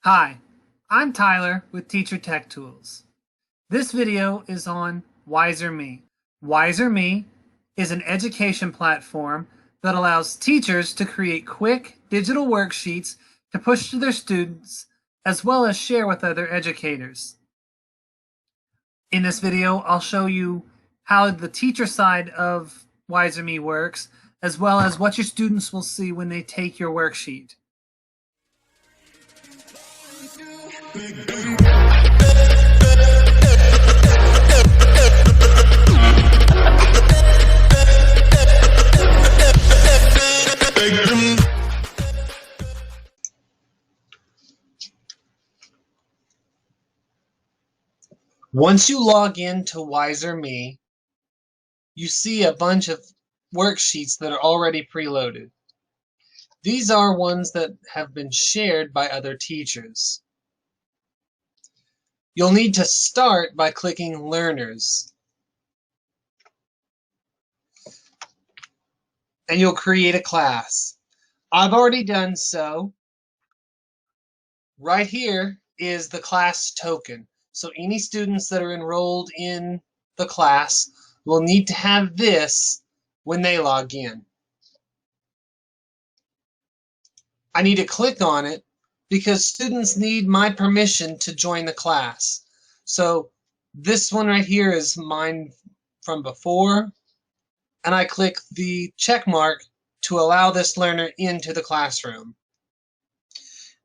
Hi, I'm Tyler with Teacher Tech Tools. This video is on WiserMe. WiserMe is an education platform that allows teachers to create quick digital worksheets to push to their students as well as share with other educators. In this video, I'll show you how the teacher side of WiserMe works, as well as what your students will see when they take your worksheet. Once you log into WiserMe, you see a bunch of worksheets that are already preloaded. These are ones that have been shared by other teachers. You'll need to start by clicking Learners. And you'll create a class. I've already done so. Right here is the class token. So any students that are enrolled in the class will need to have this when they log in. I need to click on it because students need my permission to join the class. So this one right here is mine from before, and I click the check mark to allow this learner into the classroom.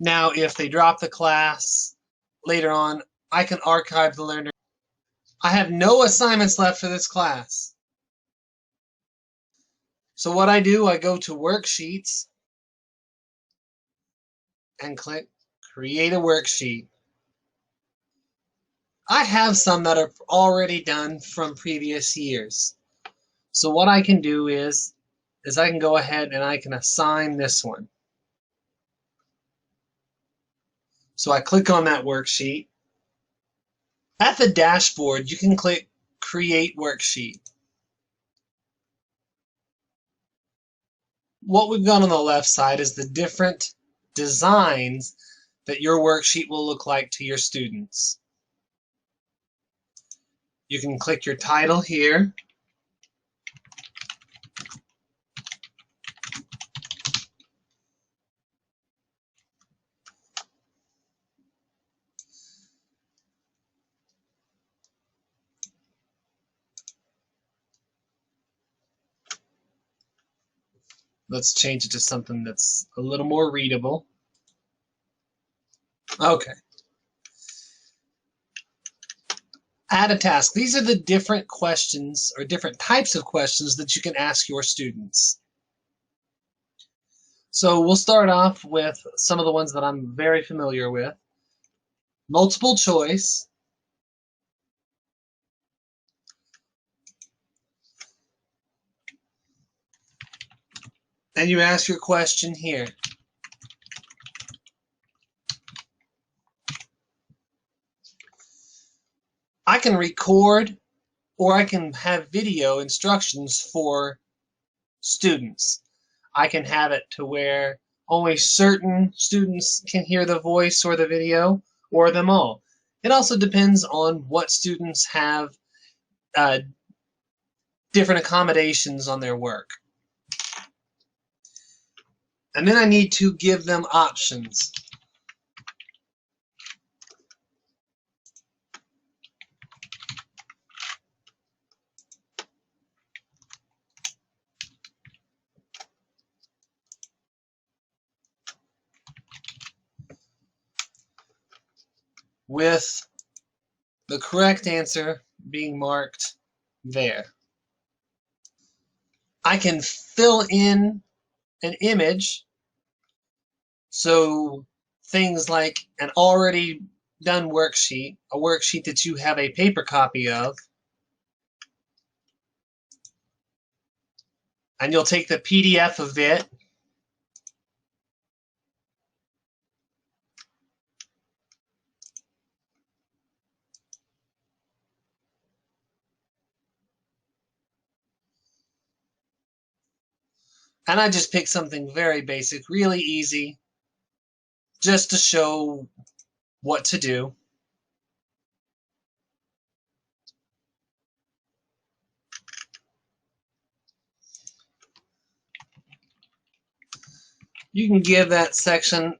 Now, if they drop the class later on, I can archive the learner. I have no assignments left for this class. So what I do, I go to Worksheets and click Create a Worksheet. I have some that are already done from previous years. So what I can do is I can go ahead and I can assign this one. So I click on that worksheet. At the dashboard, you can click Create Worksheet. What we've got on the left side is the different designs that your worksheet will look like to your students. You can click your title here. Let's change it to something that's a little more readable. Okay. Add a task. These are the different questions or different types of questions that you can ask your students. So we'll start off with some of the ones that I'm very familiar with. Multiple choice. And you ask your question here. I can record or I can have video instructions for students. I can have it to where only certain students can hear the voice or the video, or them all. It also depends on what students have different accommodations on their work. And then I need to give them options. With the correct answer being marked there. I can fill in an image, so things like an already done worksheet, a worksheet that you have a paper copy of, and you'll take the PDF of it, and I just pick something very basic, really easy just to show what to do. You can give that section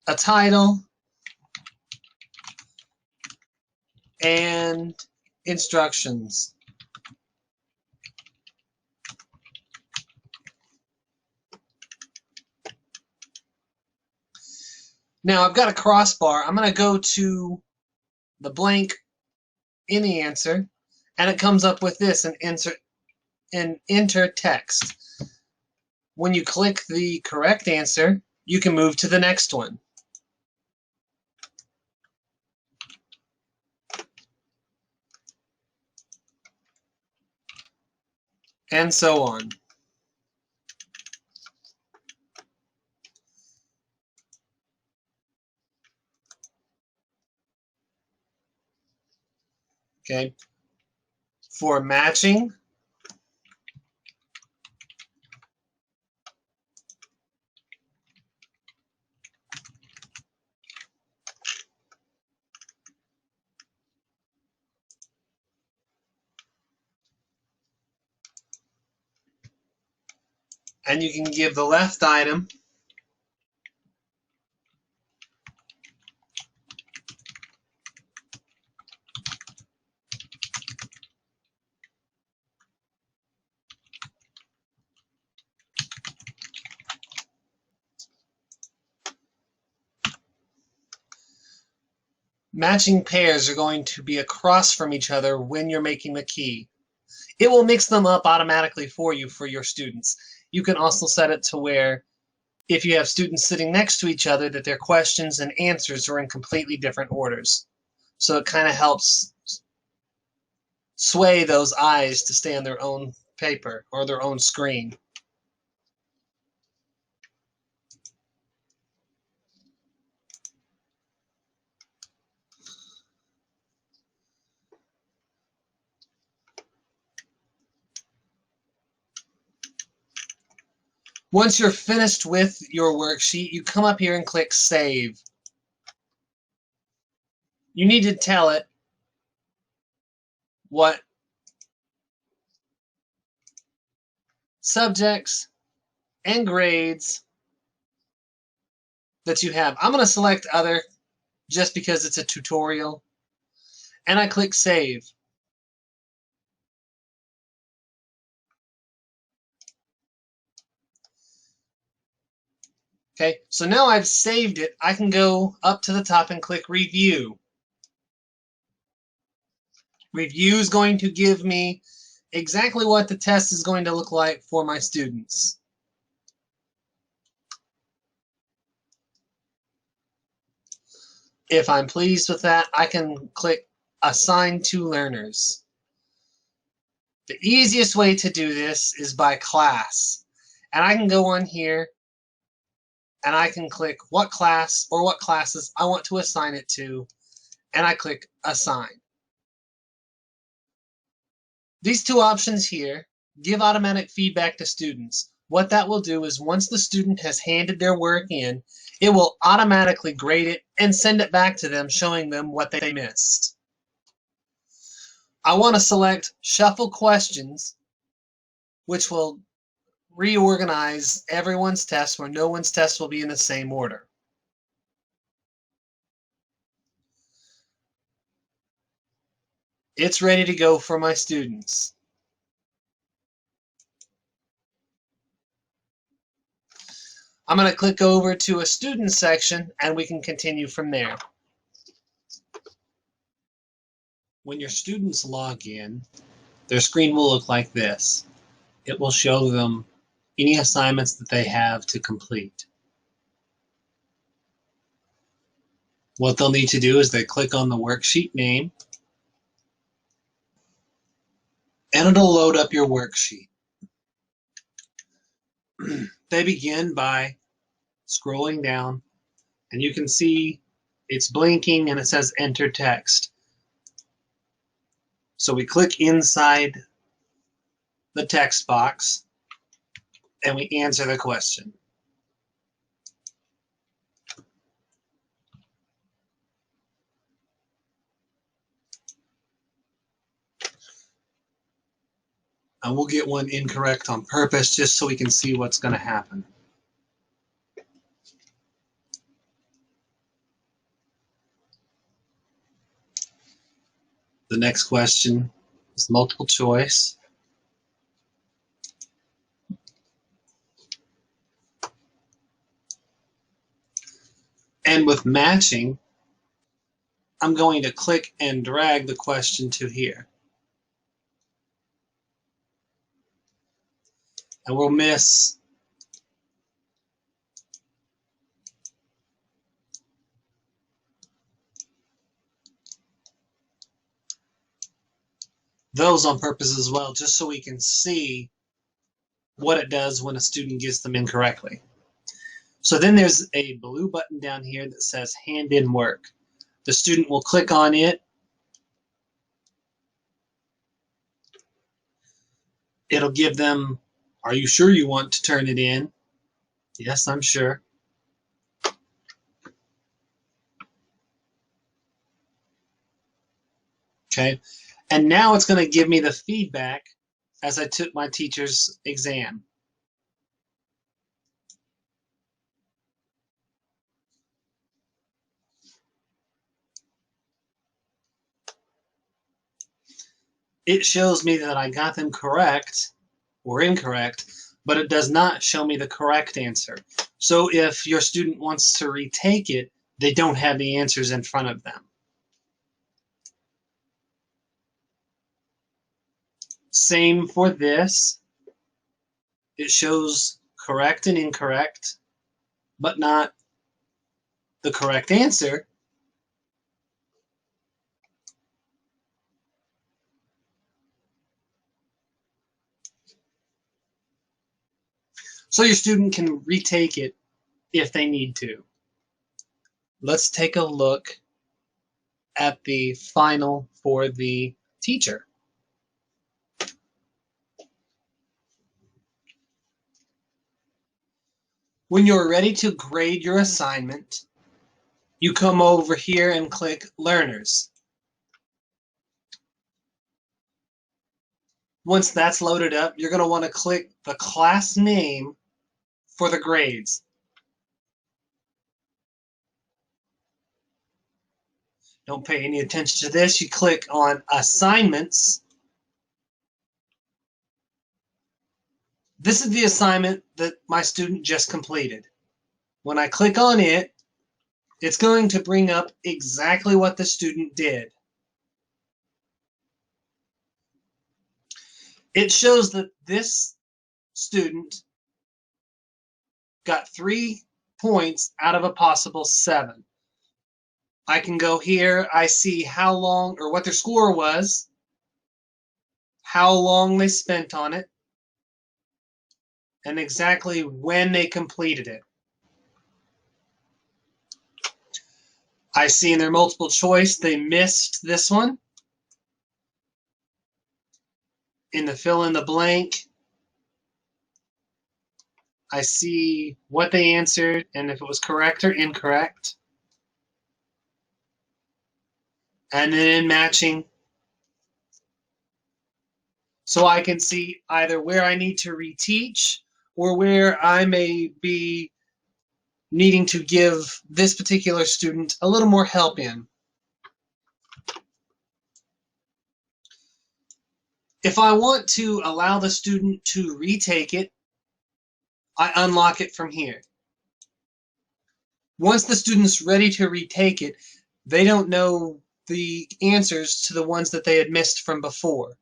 a title and instructions. Now I've got a crossbar. I'm going to go to the blank in the answer, and it comes up with this, an enter text. When you click the correct answer, you can move to the next one. And so on. Okay. For matching, and you can give the left item matching pairs are going to be across from each other when you're making the key. It will mix them up automatically for you for your students. You can also set it to where if you have students sitting next to each other, that their questions and answers are in completely different orders. So it kind of helps sway those eyes to stay on their own paper or their own screen. Once you're finished with your worksheet, you come up here and click Save. You need to tell it what subjects and grades that you have. I'm going to select Other just because it's a tutorial, and I click Save. Okay, so now I've saved it. I can go up to the top and click Review. Review is going to give me exactly what the test is going to look like for my students. If I'm pleased with that, I can click Assign to Learners. The easiest way to do this is by class. And I can go on here and I can click what class or what classes I want to assign it to, and I click Assign. These two options here give automatic feedback to students. What that will do is once the student has handed their work in, it will automatically grade it and send it back to them, showing them what they missed. I want to select Shuffle Questions, which will reorganize everyone's tests where no one's test will be in the same order. It's ready to go for my students. I'm going to click over to a student section and we can continue from there. When your students log in, their screen will look like this. It will show them any assignments that they have to complete. What they'll need to do is they click on the worksheet name, and it'll load up your worksheet. They begin by scrolling down, and you can see it's blinking and it says Enter Text. So we click inside the text box and we answer the question. And we'll get one incorrect on purpose just so we can see what's going to happen. The next question is multiple choice. And with matching, I'm going to click and drag the question to here. And we'll miss those on purpose as well, just so we can see what it does when a student gets them incorrectly. So then there's a blue button down here that says hand in work. The student will click on it. It'll give them, are you sure you want to turn it in? Yes, I'm sure. Okay, and now it's going to give me the feedback as I took my teacher's exam. It shows me that I got them correct or incorrect, but it does not show me the correct answer. So if your student wants to retake it, they don't have the answers in front of them. Same for this. It shows correct and incorrect, but not the correct answer. So your student can retake it if they need to. Let's take a look at the final for the teacher. When you're ready to grade your assignment, you come over here and click Learners. Once that's loaded up, you're going to want to click the class name for the grades. Don't pay any attention to this. You click on Assignments. This is the assignment that my student just completed. When I click on it, it's going to bring up exactly what the student did. It shows that this student got 3 points out of a possible 7. I can go here, I see how long or what their score was, how long they spent on it, and exactly when they completed it. I see in their multiple choice they missed this one. In the fill in the blank, I see what they answered and if it was correct or incorrect. And then in matching, so I can see either where I need to reteach or where I may be needing to give this particular student a little more help in. If I want to allow the student to retake it, I unlock it from here. Once the student's ready to retake it, they don't know the answers to the ones that they had missed from before.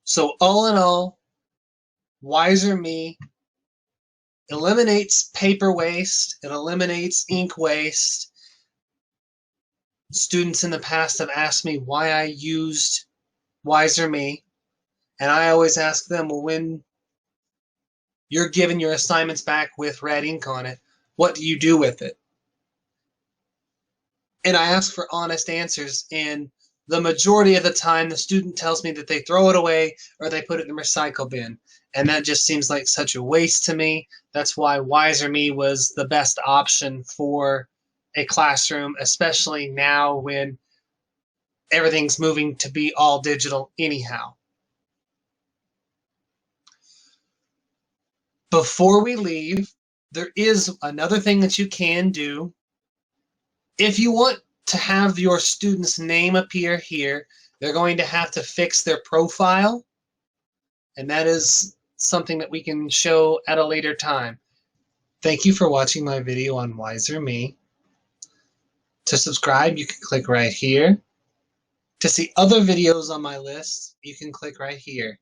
So all in all, WiserMe eliminates paper waste, it eliminates ink waste. Students in the past have asked me why I used WiserMe, and I always ask them, well, when you're given your assignments back with red ink on it, what do you do with it? And I ask for honest answers, and the majority of the time the student tells me that they throw it away or they put it in the recycle bin. And that just seems like such a waste to me. That's why Wizer.me was the best option for a classroom, especially now when everything's moving to be all digital anyhow. Before we leave, there is another thing that you can do. If you want to have your student's name appear here, they're going to have to fix their profile, and that is something that we can show at a later time. Thank you for watching my video on Wizer.me. To subscribe, you can click right here. To see other videos on my list, you can click right here.